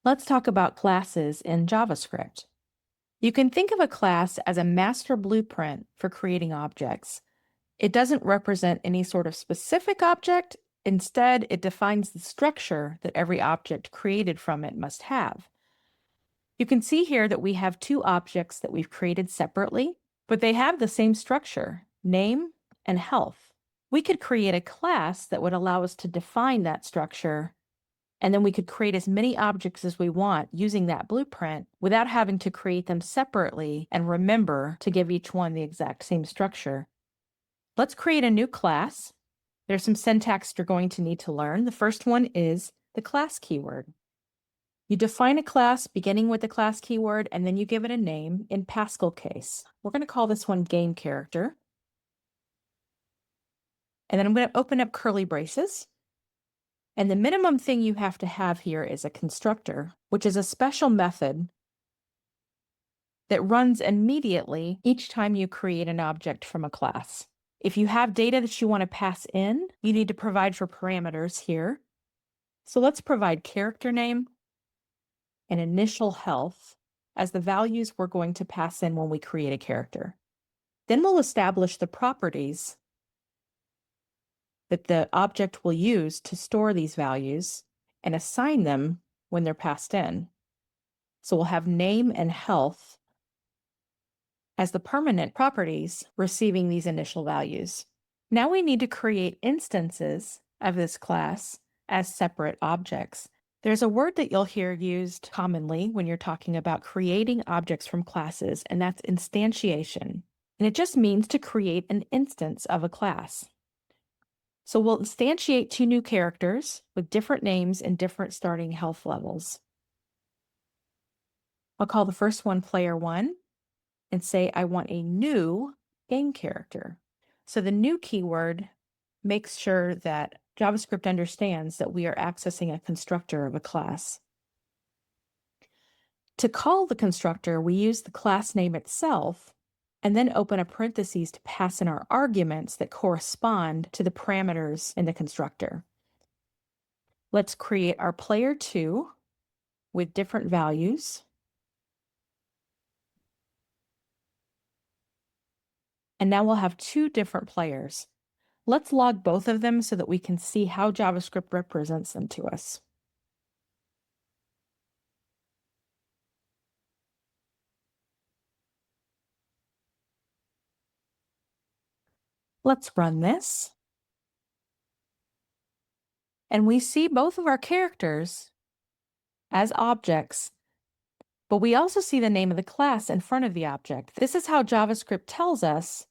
Let's talk about classes in JavaScript. You can think of a class as a master blueprint for creating objects. It doesn't represent any sort of specific object. Instead, it defines the structure that every object created from it must have. You can see here that we have two objects that we've created separately, but they have the same structure, name and health. We could create a class that would allow us to define that structure, and then we could create as many objects as we want using that blueprint without having to create them separately and remember to give each one the exact same structure. Let's create a new class. There's some syntax you're going to need to learn. The first one is the class keyword. You define a class beginning with the class keyword, and then you give it a name. In Pascal case, we're going to call this one game character. And then I'm going to open up curly braces. And the minimum thing you have to have here is a constructor, which is a special method that runs immediately each time you create an object from a class. If you have data that you want to pass in, you need to provide for parameters here. So let's provide character name and initial health as the values we're going to pass in when we create a character. Then we'll establish the properties that the object will use to store these values and assign them when they're passed in. So we'll have name and health as the permanent properties receiving these initial values. Now we need to create instances of this class as separate objects. There's a word that you'll hear used commonly when you're talking about creating objects from classes, and that's instantiation. And it just means to create an instance of a class. So we'll instantiate two new characters with different names and different starting health levels. I'll call the first one player 1 and say I want a new game character. So the new keyword makes sure that JavaScript understands that we are accessing a constructor of a class. To call the constructor, we use the class name itself and then open a parentheses to pass in our arguments that correspond to the parameters in the constructor. Let's create our player 2 with different values. And now we'll have two different players. Let's log both of them so that we can see how JavaScript represents them to us. Let's run this. And we see both of our characters as objects, but we also see the name of the class in front of the object. This is how JavaScript tells us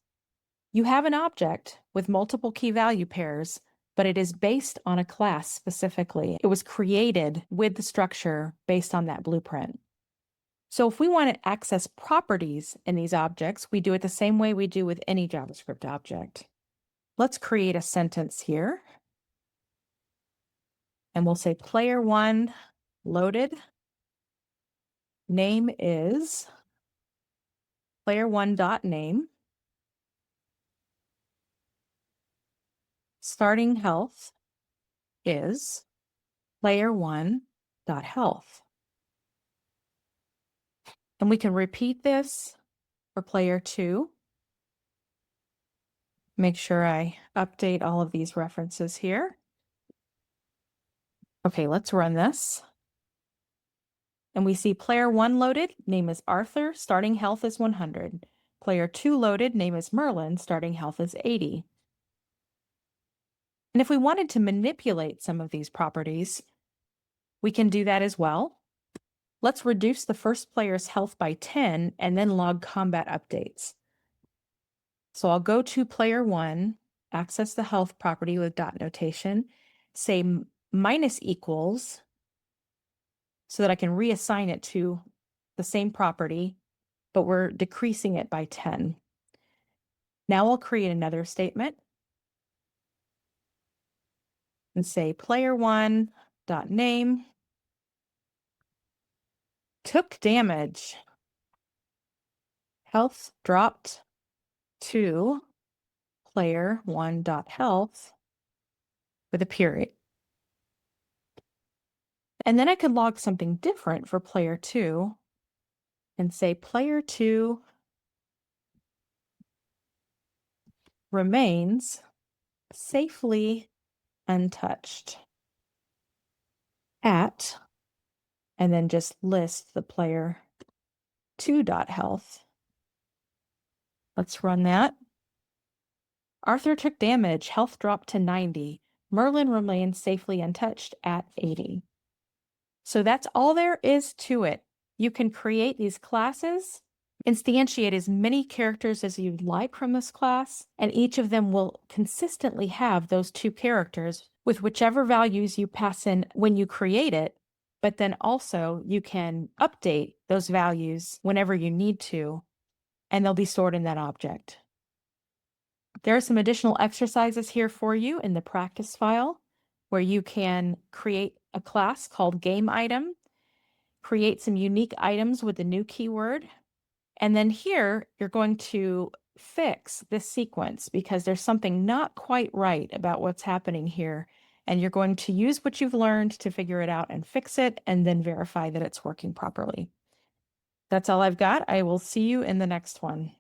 you have an object with multiple key value pairs, but it is based on a class specifically. It was created with the structure based on that blueprint. So if we want to access properties in these objects, we do it the same way we do with any JavaScript object. Let's create a sentence here. And we'll say player 1 loaded. Name is player1.name. Starting health is player1.health. And we can repeat this for player 2. Make sure I update all of these references here. Okay, let's run this. And we see player 1 loaded, name is Arthur, starting health is 100. Player 2 loaded, name is Merlin, starting health is 80. And if we wanted to manipulate some of these properties, we can do that as well. Let's reduce the first player's health by 10 and then log combat updates. So I'll go to player 1, access the health property with dot notation, say minus equals, so that I can reassign it to the same property, but we're decreasing it by 10. Now I'll create another statement and say player1.name took damage health dropped to player1.health with a period. And then I could log something different for player 2 and say player 2 remains safely untouched at, and then just list the player 2.health. Let's run that. Arthur took damage, health dropped to 90. Merlin remains safely untouched at 80. So that's all there is to it. You can create these classes, instantiate as many characters as you'd like from this class, and each of them will consistently have those 2 characters with whichever values you pass in when you create it, but then also you can update those values whenever you need to, and they'll be stored in that object. There are some additional exercises here for you in the practice file where you can create a class called GameItem, create some unique items with the new keyword, and then here you're going to fix this sequence because there's something not quite right about what's happening here, and you're going to use what you've learned to figure it out and fix it and then verify that it's working properly. That's all I've got. I will see you in the next one.